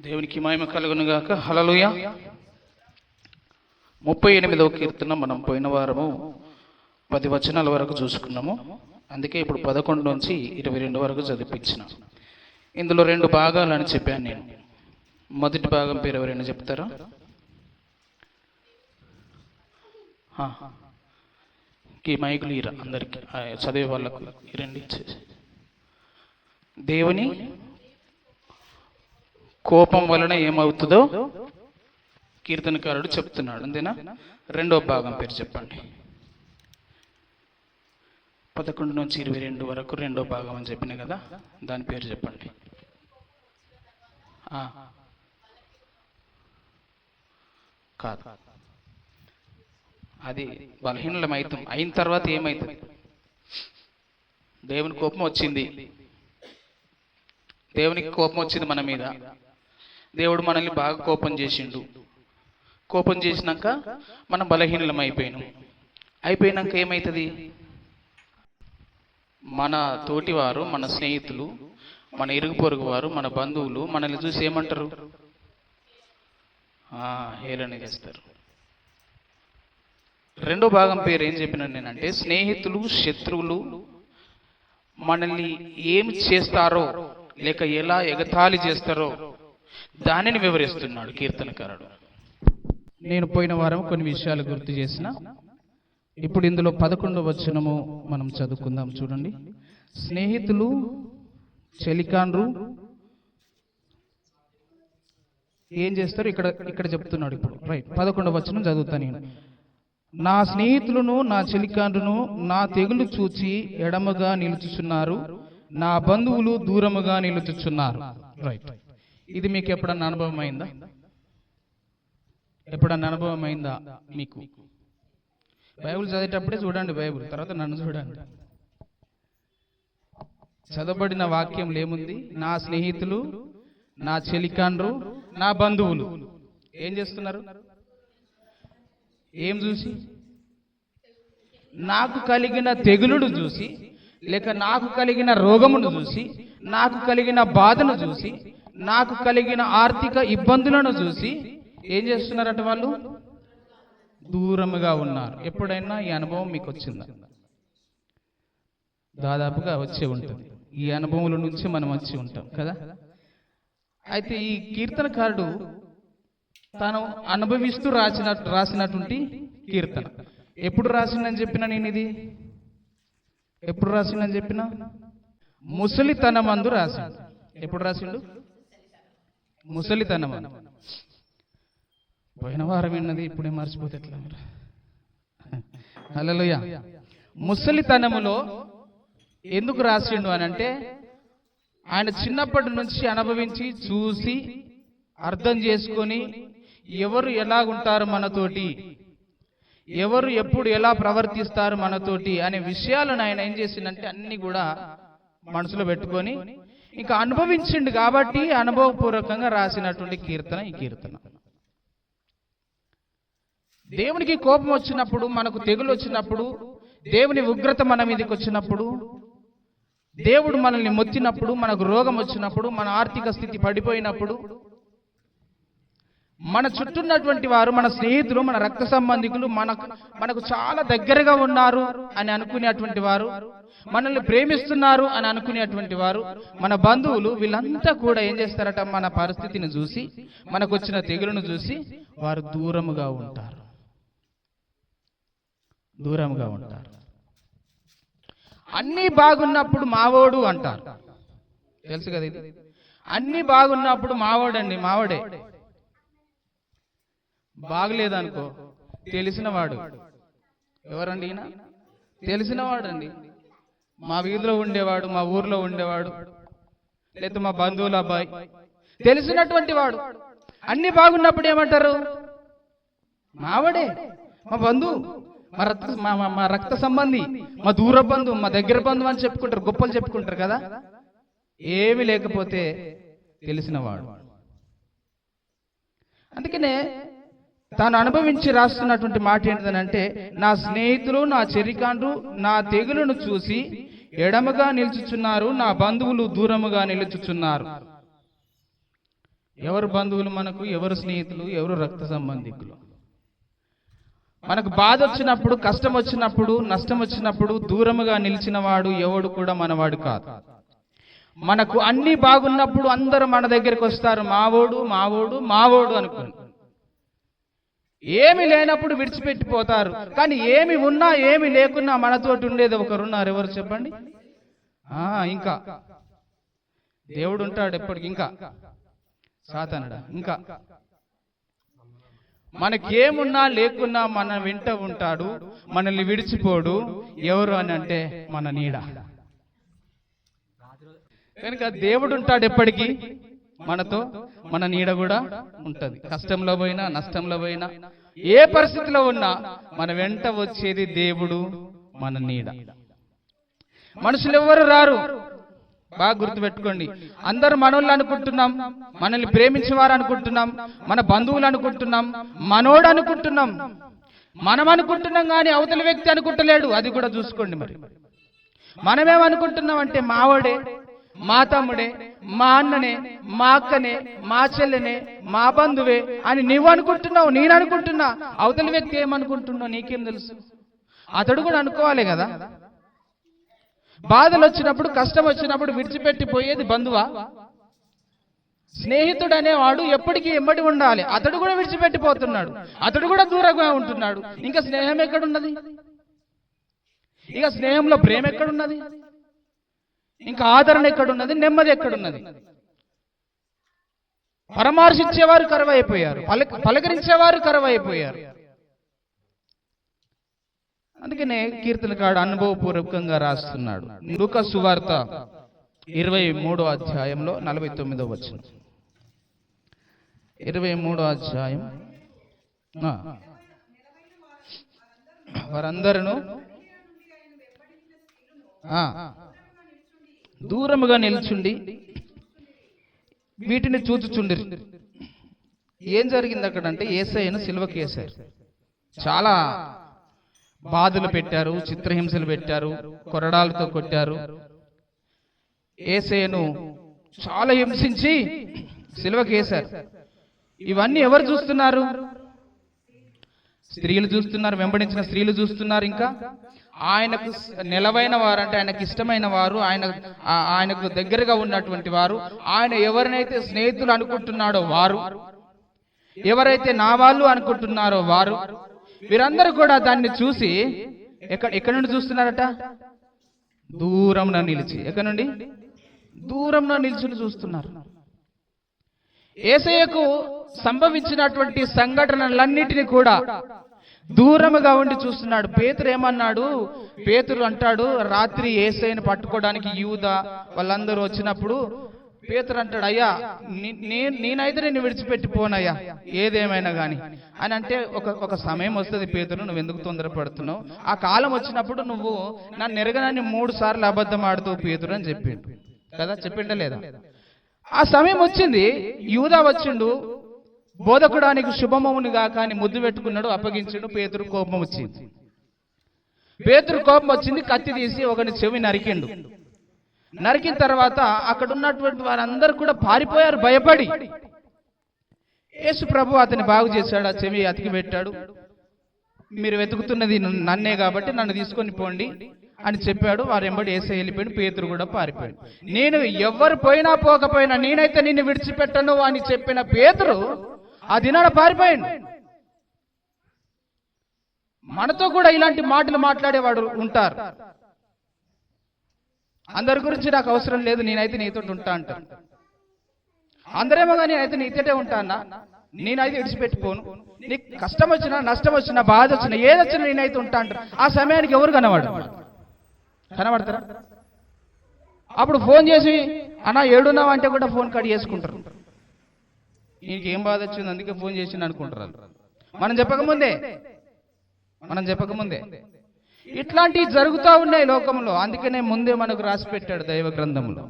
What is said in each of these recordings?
దేవునికి మహిమ కలుగును గాక. హల్లెలూయా. 38వ కీర్తన మనం పోయిన వారము 10 వచనాల వరకు చూసుకున్నాము. అందుకే ఇప్పుడు 11 నుంచి 22 వరకు చదివించిన. ఇందులో 2 భాగాలు అని చెప్పాను నేను. మొదటి భాగం పేరు ఎవరైనా చెప్తారా? ఈ మైకులు ఇరా అందరికి చదివే వాళ్ళకు ఇరండి. దేవుని కోపం వలన ఏమవుతుందో కీర్తనకారుడు చెప్తున్నాడు, అంతేనా? 2వ భాగం పేరు చెప్పండి. 11 నుంచి 22 వరకు 2వ భాగం అని చెప్పిన కదా, దాని పేరు చెప్పండి. కాదు, అది బలహీనమైతం అయిన తర్వాత ఏమవుతుంది? దేవుని కోపం వచ్చింది. దేవునికి కోపం వచ్చింది మన మీద. దేవుడు మనల్ని బాగా కోపం చేసిండు. కోపం చేసినాక మనం బలహీనలం అయిపోయినాక ఏమవుతుంది? మన తోటివారు, మన స్నేహితులు, మన ఇరుగు పొరుగు వారు, మన బంధువులు మనల్ని చూసి ఏమంటారు? హేళన చేస్తారు. 2వ భాగం పేరు ఏం చెప్పినాను నేనంటే, స్నేహితులు, శత్రువులు మనల్ని ఏం చేస్తారో లేక ఎలా ఎగతాళి చేస్తారో దానిని వివరిస్తున్నాడు కీర్తనకారుడు. నేను పోయిన వారం కొన్ని విషయాలు గుర్తు చేసిన. ఇప్పుడు ఇందులో 11వ వచనము మనం చదువుకుందాం. చూడండి. స్నేహితులు, చెలికాండ్రు ఏం చేస్తారు ఇక్కడ చెప్తున్నాడు. ఇప్పుడు రైట్, 11వ వచనం చదువుతాను నేను. నా స్నేహితులను, నా చెలికాండ్రును నా తెగులు చూచి ఎడమగా నిలుచుచున్నారు, నా బంధువులు దూరముగా నిలుచుచున్నారు. రైట్, ఇది మీకు ఎప్పుడన్నా అనుభవం అయిందా? ఎప్పుడన్నా అనుభవం అయిందా మీకు? బైబిల్ చదివేటప్పుడే చూడండి బైబిల్, తర్వాత నన్ను చూడండి. చదవబడిన వాక్యంలో ఏముంది? నా స్నేహితులు, నా చెలికాండ్రు, నా బంధువులు ఏం చేస్తున్నారు? ఏం చూసి? నాకు కలిగిన తెగులును చూసి, లేక నాకు కలిగిన రోగమును చూసి, నాకు కలిగిన బాధను చూసి, నాకు కలిగిన ఆర్థిక ఇబ్బందులను చూసి ఏం చేస్తున్నారట? వాళ్ళు దూరముగా ఉన్నారు. ఎప్పుడైనా ఈ అనుభవం మీకు వచ్చిందా? దాదాపుగా వచ్చే ఉంటుంది. ఈ అనుభవముల నుంచి మనం వచ్చి ఉంటాం కదా. అయితే ఈ కీర్తనకారుడు తాను అనుభవిస్తూ రాసినటువంటి కీర్తన. ఎప్పుడు రాసిందని చెప్పినా నేను ఇది? ఎప్పుడు రాసిందని చెప్పినా? ముసలితనమందు రాసిండు. ఎప్పుడు రాసిండు? ముసలితనమందు. పోయిన వారం విన్నది ఇప్పుడే మర్చిపోతే ఎట్లా? హల్లెలూయా. ముసలితనములో ఎందుకు రాసిండు అని అంటే, ఆయన చిన్నప్పటి నుంచి అనుభవించి చూసి అర్థం చేసుకొని ఎవరు ఎలాగుంటారు మనతోటి, ఎవరు ఎప్పుడు ఎలా ప్రవర్తిస్తారు మనతోటి అనే విషయాలను ఆయన ఏం చేసిందంటే అన్ని కూడా మనసులో పెట్టుకొని ఇంకా అనుభవించిండు కాబట్టి అనుభవపూర్వకంగా రాసినటువంటి కీర్తన ఈ కీర్తన. దేవునికి కోపం వచ్చినప్పుడు, మనకు తెగులు వచ్చినప్పుడు, దేవుని ఉగ్రత మన మీదకి వచ్చినప్పుడు, దేవుడు మనల్ని మొత్తినప్పుడు, మనకు రోగం వచ్చినప్పుడు, మన ఆర్థిక స్థితి పడిపోయినప్పుడు, మన చుట్టూన్నటువంటి వారు, మన స్నేహితులు, మన రక్త సంబంధికులు, మనకు చాలా దగ్గరగా ఉన్నారు అని అనుకునేటువంటి వారు, మనల్ని ప్రేమిస్తున్నారు అని అనుకునేటువంటి వారు, మన బంధువులు, వీళ్ళంతా కూడా ఏం చేస్తారట? మన పరిస్థితిని చూసి, మనకు వచ్చిన తెగులను చూసి వారు దూరముగా ఉంటారు. దూరంగా ఉంటారు. అన్నీ బాగున్నప్పుడు మావోడు అంటారు. తెలుసు కదా ఇది? అన్నీ బాగున్నప్పుడు మావోడండి, మావోడే. బాగలేదనుకో, తెలిసినవాడు. ఎవరండి ఈయన? తెలిసినవాడండి. మా వీధిలో ఉండేవాడు, మా ఊర్లో ఉండేవాడు, లేదా మా బంధువుల అబ్బాయి, తెలిసినటువంటి వాడు. అన్ని బాగున్నప్పుడు ఏమంటారు? మావడే, మా బంధువు, మా రక్త సంబంధి, మా దూర బంధువు, మా దగ్గర బంధువు అని చెప్పుకుంటారు, గొప్పలు చెప్పుకుంటారు కదా. ఏమీ లేకపోతే తెలిసినవాడు. అందుకనే తాను అనుభవించి రాస్తున్నటువంటి మాట ఏంటంటే, నా స్నేహితులు, నా చెరికాండ్రు నా తెగులను చూసి ఎడమగా నిలుచుచున్నారు, నా బంధువులు దూరముగా నిలుచుచున్నారు. ఎవరు బంధువులు మనకు, ఎవరు స్నేహితులు, ఎవరు రక్త సంబంధికులు. మనకు బాధ వచ్చినప్పుడు, కష్టం వచ్చినప్పుడు, నష్టం వచ్చినప్పుడు దూరముగా నిలిచిన వాడు ఎవడు కూడా మనవాడు కాదు. మనకు అన్ని బాగున్నప్పుడు అందరూ మన దగ్గరికి వస్తారు, మావోడు మావోడు మావోడు అనుకుని. ఏమి లేనప్పుడు విడిచిపెట్టిపోతారు. కానీ ఏమి ఉన్నా ఏమి లేకున్నా మనతోటి ఉండేది ఒకరున్నారు. ఎవరు చెప్పండి? ఇంకా దేవుడు ఉంటాడు ఎప్పటికి. ఇంకా సాతానుడా ఇంకా మనకేమున్నా లేకున్నా మన వెంట ఉంటాడు, మనల్ని విడిచిపోడు. ఎవరు అని అంటే మన నీడ. కనుక దేవుడు ఉంటాడు ఎప్పటికీ మనతో, మన నీడ కూడా ఉంటది. కష్టంలో పోయినా, నష్టంలో పోయినా, ఏ పరిస్థితిలో ఉన్నా మన వెంట వచ్చేది దేవుడు, మన నీడ. మనుషులు ఎవరు రారు, బాగా గుర్తుపెట్టుకోండి. అందరూ మనోళ్ళు అనుకుంటున్నాం, మనల్ని ప్రేమించేవారు అనుకుంటున్నాం, మన బంధువులు అనుకుంటున్నాం, మనోడు అనుకుంటున్నాం. మనం అనుకుంటున్నాం కానీ అవతల వ్యక్తి అనుకుంటలేడు. అది కూడా చూసుకోండి. మరి మనమేమనుకుంటున్నాం అంటే మావాడే, మా తమ్ముడే, మా అన్ననే, మా అక్కనే, మా చెల్లెనే, మా బంధువే అని నువ్వు అనుకుంటున్నావు, నేను అనుకుంటున్నా. అవతల వ్యక్తి ఏమనుకుంటున్నావు నీకేం తెలుసు? అతడు కూడా అనుకోవాలి కదా. బాధలు వచ్చినప్పుడు, కష్టం వచ్చినప్పుడు విడిచిపెట్టిపోయేది బంధువా? స్నేహితుడు అనేవాడు ఎప్పటికీ ఎమ్మడి ఉండాలి. అతడు కూడా విడిచిపెట్టిపోతున్నాడు, అతడు కూడా దూరంగా ఉంటున్నాడు. ఇంకా స్నేహం ఎక్కడున్నది? ఇక స్నేహంలో ప్రేమ ఎక్కడున్నది? ఇంకా ఆదరణ ఎక్కడున్నది? నెమ్మది ఎక్కడున్నది? పరామర్శించేవారు కరువైపోయారు, పలకరించేవారు కరువైపోయారు. అందుకనే కీర్తనకారుడు అనుభవపూర్వకంగా రాస్తున్నాడు. లూకా సువార్త 23వ అధ్యాయంలో 49వ వచనం. 23వ అధ్యాయం. వారందరూ దూరముగా నిల్చుండి వీటిని చూచుచుండిరి. ఏం జరిగింది అక్కడ అంటే యేసయ్యను సిలువకి వేశారు. చాలా బాధలు పెట్టారు, చిత్రహింసలు పెట్టారు, కొరడాలతో కొట్టారు. యేసయ్యను చాలా హింసించి సిలువకి వేశారు. ఇవన్నీ ఎవరు చూస్తున్నారు? స్త్రీలు చూస్తున్నారు, వెంబడించిన స్త్రీలు చూస్తున్నారు. ఇంకా ఆయనకు నిలవైన వారు, అంటే ఆయనకు ఇష్టమైన వారు, ఆయనకు దగ్గరగా ఉన్నటువంటి వారు, ఆయన ఎవరినైతే స్నేహితులు అనుకుంటున్నాడో వారు, ఎవరైతే నా వాళ్ళు అనుకుంటున్నారో వారు, వీరందరూ కూడా దాన్ని చూసి ఎక్కడి నుండి చూస్తున్నారట? దూరంలో నిలిచి. ఎక్కడి నుండి? దూరంలో నిలిచి చూస్తున్నారు. యేసయ్యకు సంభవించినటువంటి సంఘటనలన్నిటినీ కూడా దూరముగా ఉండి చూస్తున్నాడు. పేతురు ఏమన్నాడు? పేతురు అంటాడు, రాత్రి యేసయ్యను పట్టుకోవడానికి యూదా వాళ్ళందరూ వచ్చినప్పుడు పేతురు అంటాడు, అయ్యా నేనైతే నిన్ను విడిచిపెట్టిపోనయ్యా ఏదేమైనా కానీ అని అంటే, ఒక సమయం వస్తుంది పేతురు, నువ్వు ఎందుకు తొందరపడుతున్నావు? ఆ కాలం వచ్చినప్పుడు నువ్వు నన్ను ఎరగనని 3 సార్లు అబద్ధం ఆడుతావు పేతురు అని చెప్పిండు కదా. చెప్పిండా లేదా? ఆ సమయం వచ్చింది. యూదా వచ్చిండు, బోధకుడానికి శుభమవును గాక అని ముద్దు పెట్టుకున్నాడు, అప్పగించాడు. పేతురు కోపం వచ్చింది. పేతురు కోపం వచ్చింది, కత్తి తీసి ఒకని చెవి నరికిండు. నరికిన తర్వాత అక్కడ ఉన్నటువంటి వారందరూ కూడా పారిపోయారు భయపడి. యేసు ప్రభు అతన్ని బాగు చేశాడు, ఆ చెవి అతికి పెట్టాడు. మీరు వెతుకుతున్నది నన్నే కాబట్టి నన్ను తీసుకొని పోండి అని చెప్పాడు. వారు ఎంబడి యేసయ్య వెళ్ళిపోయాడు, పేతురు కూడా పారిపోయాడు. నేను ఎవరు పోయినా పోకపోయినా నేనైతే నిన్ను విడిచిపెట్టను అని చెప్పిన పేతురు ఆ దినాన పారిపోయాడు. మనతో కూడా ఇలాంటి మాటలు మాట్లాడేవాడు ఉంటారు. అందరి గురించి నాకు అవసరం లేదు, నేనైతే నీతో ఉంటా అంటారు. అందరేమో కానీ నేనైతే నీతోటే ఉంటానా, నేనైతే విడిచిపెట్టిపోను. నీకు కష్టం వచ్చినా, నష్టం వచ్చినా, బాధ వచ్చినా, ఏదొచ్చినా నేనైతే ఉంటా అంటారు. ఆ సమయానికి ఎవరు కనబడతారా? అప్పుడు ఫోన్ చేసి అన్నా ఏడున్నావు అంటే కూడా ఫోన్ కట్ చేసుకుంటారు. నీకేం బాధ వచ్చింది అందుకే ఫోన్ చేసింది అనుకుంటారు. మనం చెప్పకముందే ఇట్లాంటివి జరుగుతూ ఉన్నాయి లోకంలో. అందుకనే ముందే మనకు రాసి పెట్టాడు దైవ గ్రంథంలో.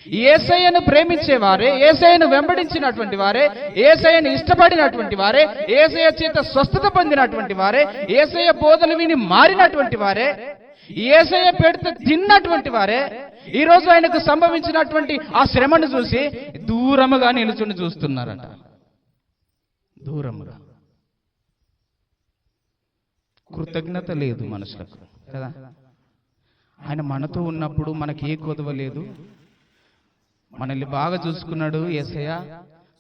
యేసయ్యను ప్రేమించేవారే, యేసయ్యను వెంబడించినటువంటి వారే, యేసయ్యను ఇష్టపడినటువంటి వారే, యేసయ్య చేత స్వస్థత పొందినటువంటి వారే, యేసయ్య బోధలు విని మారినటువంటి వారే, యేసయ్య పెడితే తిన్నటువంటి వారే ఈరోజు ఆయనకు సంభవించినటువంటి ఆ శ్రమను చూసి దూరముగా నిలుచుని చూస్తున్నారట. దూరముగా. కృతజ్ఞత లేదు మనుషులకు కదా. ఆయన మనతో ఉన్నప్పుడు మనకి ఏ కొదవ లేదు. మనల్ని బాగా చూసుకున్నాడు యేసయ్య,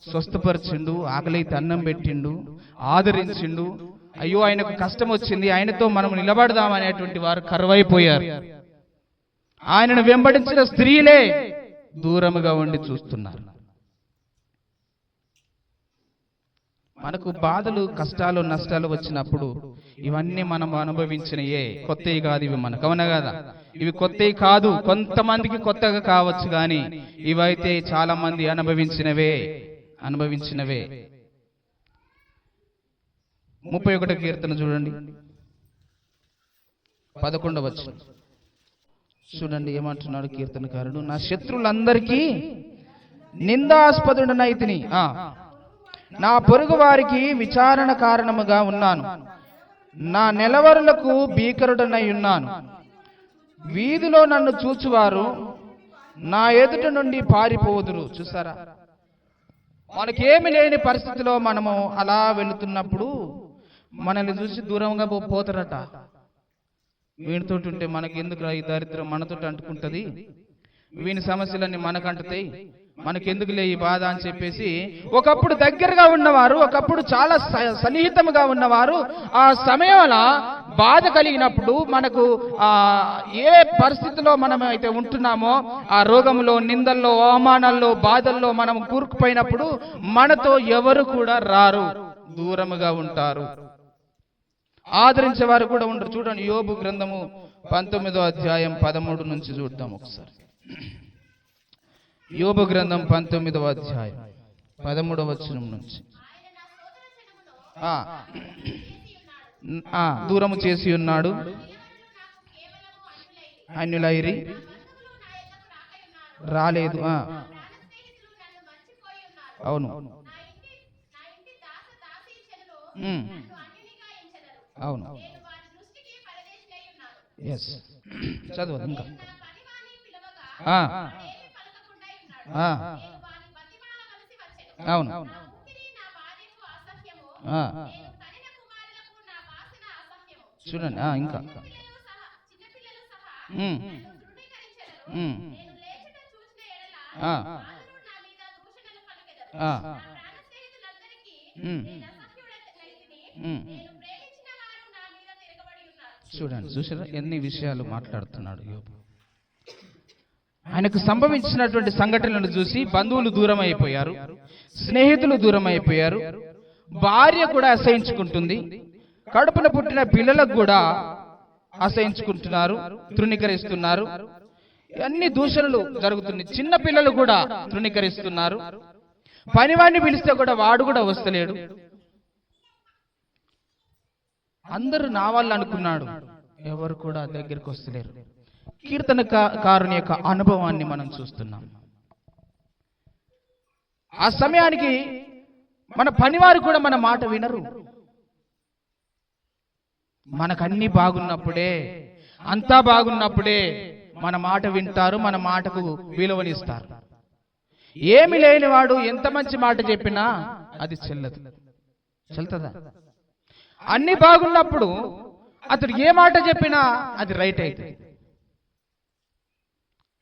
స్వస్థపరిచిండు, ఆకలైతే అన్నం పెట్టిండు, ఆదరించిండు. అయ్యో ఆయనకు కష్టం వచ్చింది, ఆయనతో మనం నిలబడదాం అనేటువంటి వారు కరువైపోయారు. ఆయనను వెంబడించిన స్త్రీలే దూరముగా ఉండి చూస్తున్నారు. మనకు బాధలు, కష్టాలు, నష్టాలు వచ్చినప్పుడు ఇవన్నీ మనం అనుభవించినయే, కొత్తవి కాదు ఇవి మనకు, అవునా కదా? ఇవి కొత్తవి కాదు, కొంతమందికి కొత్తగా కావచ్చు, కానీ ఇవైతే చాలా మంది అనుభవించినవే. 31వ కీర్తన చూడండి, 11వ వచనం చూడండి ఏమంటున్నాడు కీర్తనకారుడు. నా శత్రువులందరికీ నిందాస్పదుడనైతిని, నా పొరుగు వారికి విచారణ కారణముగా ఉన్నాను, నా నెలవరులకు భీకరుడనై ఉన్నాను. వీధిలో నన్ను చూచువారు నా ఎదుట నుండి పారిపోదురు. చూసారా, మనకేమి లేని పరిస్థితిలో మనము అలా వెళుతున్నప్పుడు మనల్ని చూసి దూరంగా పోతారట. వీనితో ఉంటే మనకి ఎందుకు ఈ దరిద్రం మనతో అంటుకుంటుంది, వీని సమస్యలన్నీ మనకంటుతాయి, మనకెందుకులే ఈ బాధ అని చెప్పేసి ఒకప్పుడు దగ్గరగా ఉన్నవారు, ఒకప్పుడు చాలా సన్నిహితంగా ఉన్నవారు ఆ సమయంలో బాధ కలిగినప్పుడు మనకు ఏ పరిస్థితిలో మనం అయితే ఉంటున్నామో ఆ రోగంలో, నిందల్లో, అవమానాల్లో, బాధల్లో మనం కూరుకుపోయినప్పుడు మనతో ఎవరు కూడా రారు, దూరముగా ఉంటారు. ఆదరించేవారు కూడా ఉండరు. చూడండి యోబు గ్రంథము 19వ అధ్యాయం 13 నుంచి చూద్దాం ఒకసారి. యోబు గ్రంథం 19వ అధ్యాయం 13వ వచనం నుంచి. దూరము చేసి ఉన్నాడు, అన్యులైరి రాలేదు. అవును అవును, ఎస్, చదవదు ఇంకా. అవును చూడండి ఇంకా చూడండి, చూసారా ఎన్ని విషయాలు మాట్లాడుతున్నాడు యోబు. ఆయనకు సంభవించినటువంటి సంఘటనలను చూసి బంధువులు దూరం అయిపోయారు, స్నేహితులు దూరం అయిపోయారు, భార్య కూడా అసహించుకుంటుంది, కడుపున పుట్టిన పిల్లలకు కూడా అసహించుకుంటున్నారు, తృణీకరిస్తున్నారు. అన్ని దూషణలు జరుగుతున్నాయి. చిన్న పిల్లలు కూడా తృణీకరిస్తున్నారు. పనివాడిని పిలిస్తే కూడా వాడు కూడా వస్తలేడు. అందరూ నా వాళ్ళు అనుకున్నాడు, ఎవరు కూడా దగ్గరికి వస్తలేరు. కీర్తనకారుని యొక్క అనుభవాన్ని మనం చూస్తున్నాం. ఆ సమయానికి మన పనివారు కూడా మన మాట వినరు. మనకన్నీ బాగున్నప్పుడే, అంతా బాగున్నప్పుడే మన మాట వింటారు, మన మాటకు విలువనిస్తారు. ఏమి లేనివాడు ఎంత మంచి మాట చెప్పినా అది చెల్లదు. చెల్తుందా? అన్ని బాగున్నప్పుడు అతడు ఏ మాట చెప్పినా అది రైట్ అవుతుంది.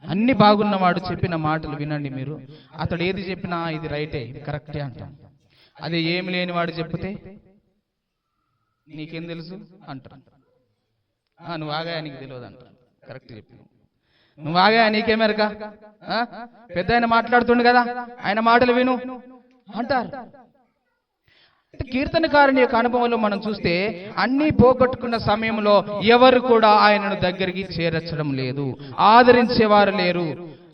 అన్ని బాగున్నవాడు చెప్పిన మాటలు వినండి మీరు, అతడు ఏది చెప్పినా ఇది రైటే, ఇది కరెక్టే అంటాం. అదే ఏమి లేనివాడు చెప్తే నీకేం తెలుసు అంటారు. నువ్వు ఆగా నీకు తెలియదు అంటారు. కరెక్ట్ చెప్పి నువ్వు ఆగా నీకేమెరక, పెద్ద ఆయన మాట్లాడుతుండు కదా ఆయన మాటలు విను అంటారు. కీర్తనకారుని యొక్క అనుభవంలో మనం చూస్తే అన్ని పోగొట్టుకున్న సమయంలో ఎవరు కూడా ఆయనను దగ్గరికి చేర్చడం లేదు, ఆదరించేవారు లేరు,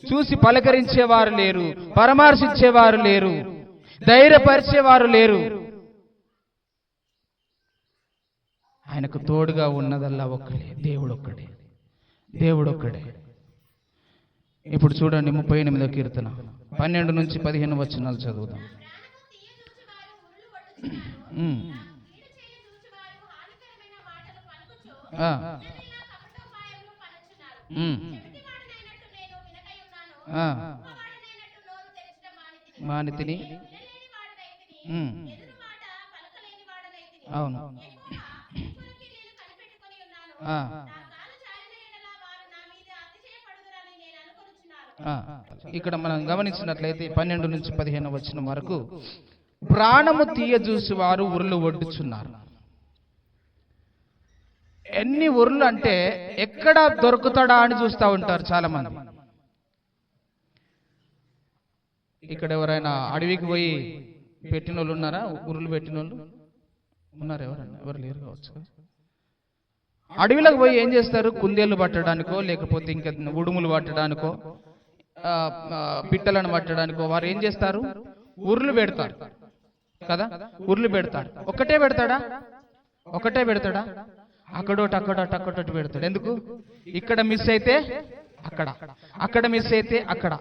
చూసి పలకరించేవారు లేరు, పరామర్శించేవారు లేరు, ధైర్యపరిచేవారు లేరు. ఆయనకు తోడుగా ఉన్నదల్లా ఒక్కడే, దేవుడు ఒక్కడే, దేవుడు ఒక్కడే. ఇప్పుడు చూడండి 38వ కీర్తన 12 నుంచి 15 వచనాలు చదువుదాం. మానితిని. అవును. ఇక్కడ మనం గమనించినట్లయితే 12 నుంచి 15 వచనం వరకు ప్రాణము తీయజూసి వారు ఉరులు ఒడ్డుచున్నారు. ఎన్ని ఉరులు అంటే ఎక్కడ దొరుకుతాడా అని చూస్తూ ఉంటారు చాలా మంది. ఇక్కడ ఎవరైనా అడవికి పోయి పెట్టిన వాళ్ళు ఉన్నారా? ఉరులు పెట్టిన వాళ్ళు ఉన్నారు? ఎవరన్నా? ఎవరు లేరు కావచ్చు. అడవిలోకి పోయి ఏం చేస్తారు? కుందేళ్ళు పట్టడానికో లేకపోతే ఇంకా ఉడుములు పట్టడానికో పిట్టలను పట్టడానికో వారు ఏం చేస్తారు? ఉరులు పెడతారు కదా. ఉరులు పెడతాడు. ఒకటే పెడతాడా? అక్కడోటి పెడతాడు. ఎందుకు? ఇక్కడ మిస్ అయితే అక్కడ మిస్ అయితే అక్కడ,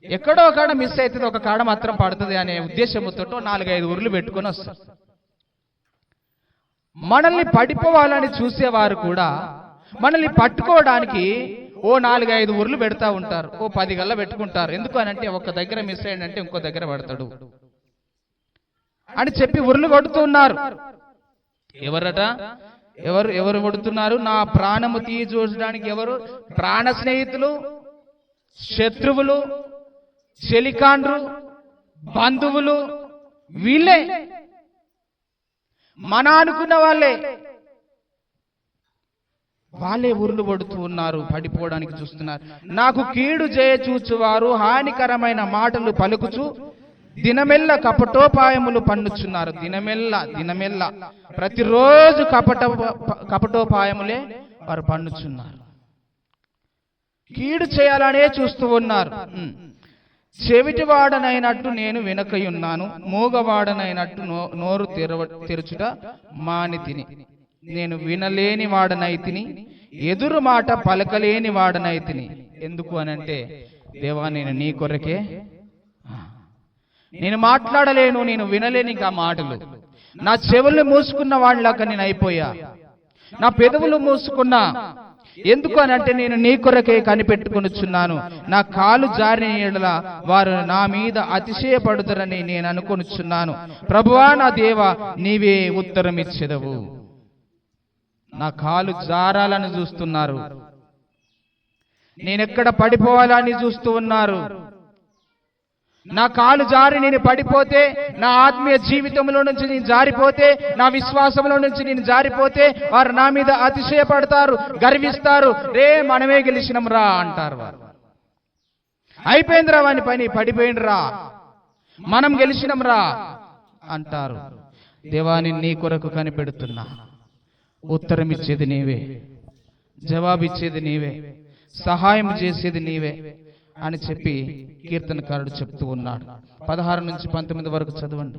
ఎక్కడో కాడ మిస్ అవుతుంది, ఒక కాడ మాత్రం పడుతుంది అనే ఉద్దేశంతో 4-5 ఉరులు పెట్టుకొని వస్తారు. మనల్ని పడిపోవాలని చూసేవారు కూడా మనల్ని పట్టుకోవడానికి 4-5 ఉరులు పెడతా ఉంటారు. 10 గల్ల పెట్టుకుంటారు. ఎందుకు అని అంటే ఒక దగ్గర మిస్ అయ్యంటే ఇంకో దగ్గర పడతాడు అని చెప్పి ఉరులు కొడుతూ ఉన్నారు. ఎవరట? ఎవరు కొడుతున్నారు? నా ప్రాణము తీయి చూడడానికి. ఎవరు? ప్రాణ స్నేహితులు, శత్రువులు, చెలికాండ్రు, బంధువులు, వీళ్ళే మన అనుకున్న వాళ్ళే ఉరులు పడుతూ ఉన్నారు, పడిపోవడానికి చూస్తున్నారు. నాకు కీడు చేయచూచువారు హానికరమైన మాటలు పలుకుచు దినమెల్ల కపటోపాయములు పన్నుచున్నారు. దినమెల్ల ప్రతిరోజు కపటోపాయములే వారు పన్నుచున్నారు. కీడు చేయాలనే చూస్తూ ఉన్నారు. చెవిటివాడనైనట్టు నేను వినకయున్నాను, మూగవాడనైనట్టు నోరు తెరుచుట మానితిని. నేను వినలేని వాడనైతిని, ఎదురు మాట పలకలేని వాడనైతిని. ఎందుకు అనంటే, దేవా నేను నీ కొరకే, నేను మాట్లాడలేను, నేను వినలేని ఇంకా మాటలు. నా చెవులు మూసుకున్న వాళ్ళక నేను అయిపోయా, నా పెదవులు మూసుకున్నా. ఎందుకు అని అంటే నేను నీ కొరకే కనిపెట్టుకొనుచున్నాను. నా కాలు జారిన యెడల వారు నా మీద అతిశయపడుదరని నేను అనుకొనుచున్నాను. ప్రభువా నా దేవా, నీవే ఉత్తరం ఇచ్చెదవు. నా కాలు జారాలని చూస్తున్నారు, నేనెక్కడ పడిపోవాలని చూస్తూ ఉన్నారు. నా కాలు జారి నేను పడిపోతే, నా ఆత్మీయ జీవితంలో నుంచి నేను జారిపోతే, నా విశ్వాసంలో నుంచి నేను జారిపోతే వారు నా మీద అతిశయపడతారు, గర్విస్తారు. రే మనమే గెలిచినం రా అంటారు. వారు అయిపోయిందిరా వాని పని, పడిపోయిండ్రా, మనం గెలిచినం రా అంటారు. దేవాని నీ కొరకు కనిపెడుతున్నా, ఉత్తరం ఇచ్చేది నీవే, జవాబిచ్చేది నీవే, సహాయం చేసేది నీవే అని చెప్పి కీర్తనకారుడు చెప్తూ ఉన్నాడు. 16 నుంచి 19 వరకు చదవండి.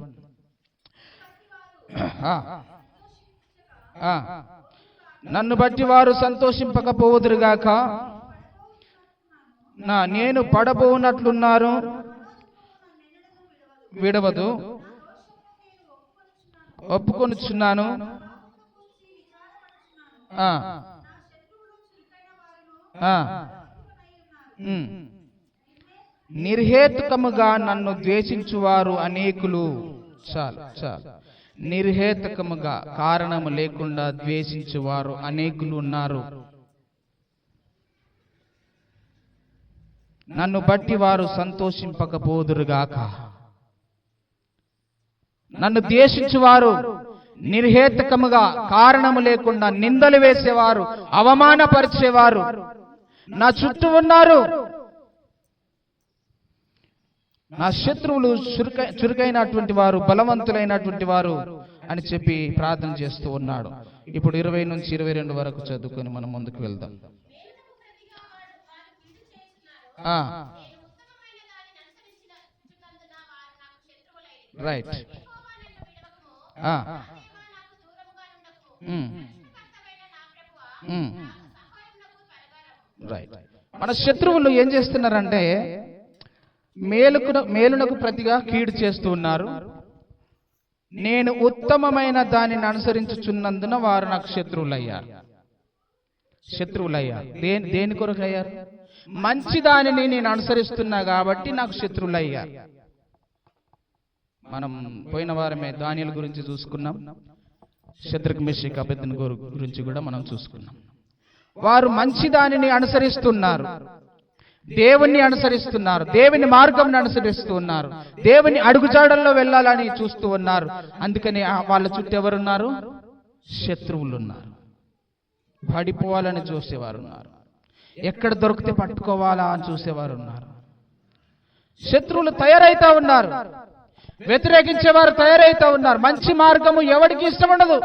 నన్ను బట్టి వారు సంతోషింపకపోదురుగాక, నేను పడబోనట్లున్నారు, విడవదు, ఒప్పుకొనుచున్నాను. నిర్హేతుకముగా నన్ను ద్వేషించువారు అనేకులు. చాలు. నిర్హేతుకముగా, కారణము లేకుండా ద్వేషించువారు అనేకులు ఉన్నారు. నన్ను బట్టి వారు సంతోషింపకపోదురుగాక. నన్ను ద్వేషించువారు, నిర్హేతుకముగా కారణము లేకుండా నిందలు వేసేవారు, అవమానపరిచేవారు నా చుట్టూ ఉన్నారు. నా శత్రువులు చురుకైనటువంటి వారు, బలవంతులైనటువంటి వారు అని చెప్పి ప్రార్థన చేస్తూ ఉన్నాడు. ఇప్పుడు 20 నుంచి 22 వరకు చదువుకొని మనం ముందుకు వెళ్దాం. రైట్. రైట్. మన శత్రువులు ఏం చేస్తున్నారంటే మేలునకు ప్రతిగా కీడు చేస్తూ ఉన్నారు. నేను ఉత్తమమైన దానిని అనుసరించుచున్నందున వారు నాకు శత్రువులయ్యారు. శత్రువులయ్యారు. దేని కొరకు అయ్యారు? మంచి దానిని నేను అనుసరిస్తున్నా కాబట్టి నాకు శత్రువులయ్యారు. మనం పోయిన వారమే దానియేలు గురించి చూసుకున్నాం, షద్రక్ మేషక్ అబేద్నెగో గురించి కూడా మనం చూసుకున్నాం. వారు మంచి దానిని అనుసరిస్తున్నారు, దేవుణ్ణి అనుసరిస్తున్నారు, దేవుని మార్గం అనుసరిస్తూ ఉన్నారు, దేవుని అడుగుజాడల్లో వెళ్ళాలని చూస్తూ ఉన్నారు. అందుకని వాళ్ళ చుట్టూ ఎవరున్నారు? శత్రువులు ఉన్నారు. పడిపోవాలని చూసేవారు ఉన్నారు, ఎక్కడ దొరికితే పట్టుకోవాలా అని చూసేవారు ఉన్నారు. శత్రువులు తయారైతా ఉన్నారు, వ్యతిరేకించేవారు తయారైతా ఉన్నారు. మంచి మార్గము ఎవరికి ఇష్టం ఉండదు,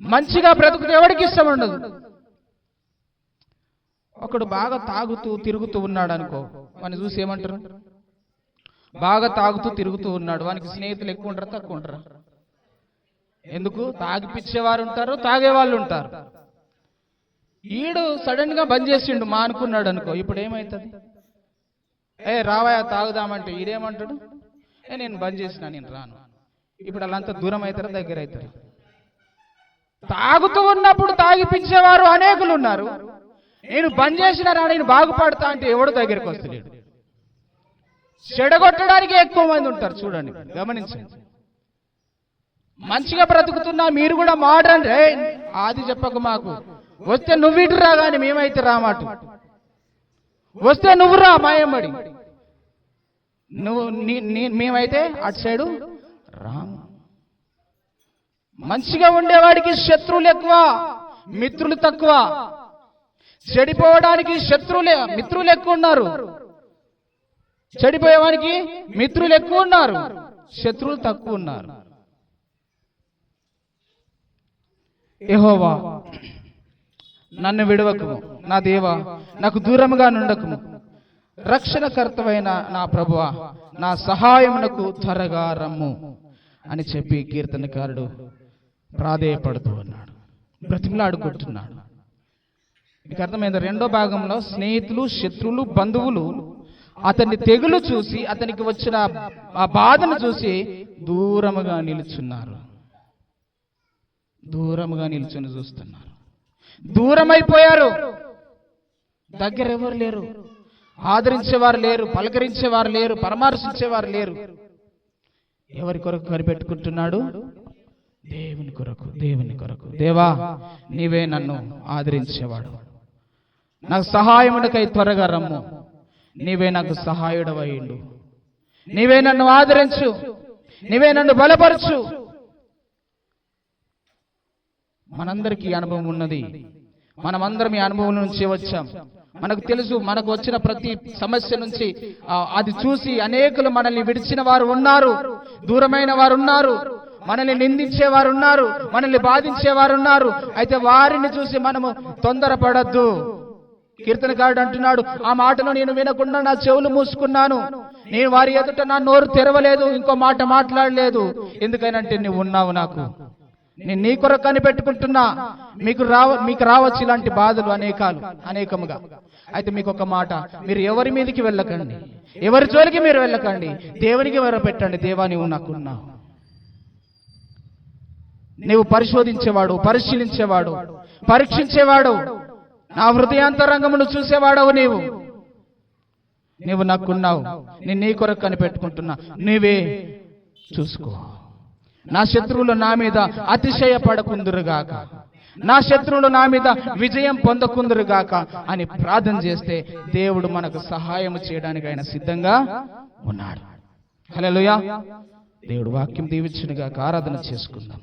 మంచిగా బ్రతుకుతూ ఎవరికి ఇష్టం ఉండదు. ఒకడు బాగా తాగుతూ తిరుగుతూ ఉన్నాడు అనుకో, వాడిని చూసి ఏమంటారు? బాగా తాగుతూ తిరుగుతూ ఉన్నాడు, వానికి స్నేహితులు ఎక్కువ ఉంటారా తక్కువ ఉంటారా? ఎందుకు? తాగిపిచ్చేవారు ఉంటారు, తాగేవాళ్ళు ఉంటారు. ఈడు సడన్ గా బంద్ చేసిండు మా అనుకున్నాడు అనుకో, ఇప్పుడు ఏమవుతుంది? రావాయా తాగుదామంటే ఈడేమంటాడు? నేను బంద్ చేసినా, నేను రాను. ఇప్పుడు వాళ్ళంతా దూరం అవుతారా దగ్గర అవుతారు? తాగుతూ ఉన్నప్పుడు తాగిపించేవారు అనేకులు ఉన్నారు, నేను బంద్ చేసినా రా, నేను బాగుపడతా అంటే ఎవడు దగ్గరికి వస్తలేడు. చెడగొట్టడానికి ఎక్కువ మంది ఉంటారు. చూడండి, గమనించండి. మంచిగా బ్రతుకుతున్నా మీరు కూడా మోడర్న్ ఆది చెప్పక మాకు, వస్తే నువ్వు ఇటు రా కానీ మేమైతే రామాట, వస్తే నువ్వు రా మాయమ్మడి, నువ్వు మేమైతే అటు సైడు రాము. మంచిగా ఉండేవాడికి శత్రువులు ఎక్కువ, మిత్రులు తక్కువ. చెడిపోవడానికి మిత్రులు ఎక్కువ ఉన్నారు, చెడిపోయేవానికి మిత్రులు ఎక్కువ ఉన్నారు, శత్రువులు తక్కువ ఉన్నారు. యెహోవా నన్ను విడవకుము, నా దేవా నాకు దూరముగా నుండకుము, రక్షణకర్తవైన నా ప్రభువా నా సహాయమునకు త్వరగా రమ్ము అని చెప్పి కీర్తనకారుడు ప్రాధేయపడుతూ ఉన్నాడు, బ్రతిమలాడుకుంటున్నాడు. మీకు అర్థమైంది? రెండో భాగంలో స్నేహితులు, శత్రువులు, బంధువులు అతన్ని తెగులు చూసి, అతనికి వచ్చిన ఆ బాధను చూసి దూరముగా నిలుచున్నారు, దూరముగా నిల్చుని చూస్తున్నారు. దూరమైపోయారు, దగ్గర ఎవరు లేరు, ఆదరించేవారు లేరు, పలకరించేవారు లేరు, పరామర్శించేవారు లేరు. ఎవరి కొరకు కనిపెట్టుకుంటున్నాడు? దేవుని కొరకు, దేవుని కొరకు. దేవా నీవే నన్ను ఆదరించేవాడు, నాకు సహాయమునకై త్వరగా రమ్ము, నీవే నాకు సహాయుడవైండు, నీవే నన్ను ఆదరించు, నీవే నన్ను బలపరచు. మనందరికీ అనుభవం ఉన్నది, మనమందరం ఈ అనుభవం నుంచి వచ్చాం. మనకు తెలుసు, మనకు వచ్చిన ప్రతి సమస్య నుంచి అది చూసి అనేకులు మనల్ని విడిచిన వారు ఉన్నారు, దూరమైన వారు ఉన్నారు, మనల్ని నిందించేవారు ఉన్నారు, మనల్ని బాధించేవారు ఉన్నారు. అయితే వారిని చూసి మనము తొందరపడద్దు. కీర్తనకారుడు అంటున్నాడు, ఆ మాటను నేను వినకుండా నా చెవులు మూసుకున్నాను, నేను వారి ఎదుట నా నోరు తెరవలేదు, ఇంకో మాట మాట్లాడలేదు. ఎందుకనంటే నువ్వు ఉన్నావు నాకు, నేను నీ కొరకు కనిపెట్టుకుంటున్నా. మీకు రావచ్చు ఇలాంటి బాధలు అనేకముగా. అయితే మీకు ఒక మాట, మీరు ఎవరి మీదకి వెళ్ళకండి, ఎవరి జోలికి మీరు వెళ్ళకండి, దేవునికి పెట్టండి. దేవా నీవు నాకున్నావు, నీవు పరిశోధించేవాడు, పరిశీలించేవాడు, పరీక్షించేవాడు, నా హృదయాంతరంగమును చూసేవాడవు నీవు నాకున్నావు, నేను నీ కొరకు కనిపెట్టుకుంటున్నా, నీవే చూసుకో. నా శత్రువులు నా మీద అతిశయపడకుందురుగాక, నా శత్రువులు నా మీద విజయం పొందకుందురుగాక అని ప్రార్థన చేస్తే దేవుడు మనకు సహాయం చేయడానికి ఆయన సిద్ధంగా ఉన్నాడు. హల్లెలూయా. దేవుడు వాక్యం దీవించునుగాక. ఆరాధన చేసుకుందాం.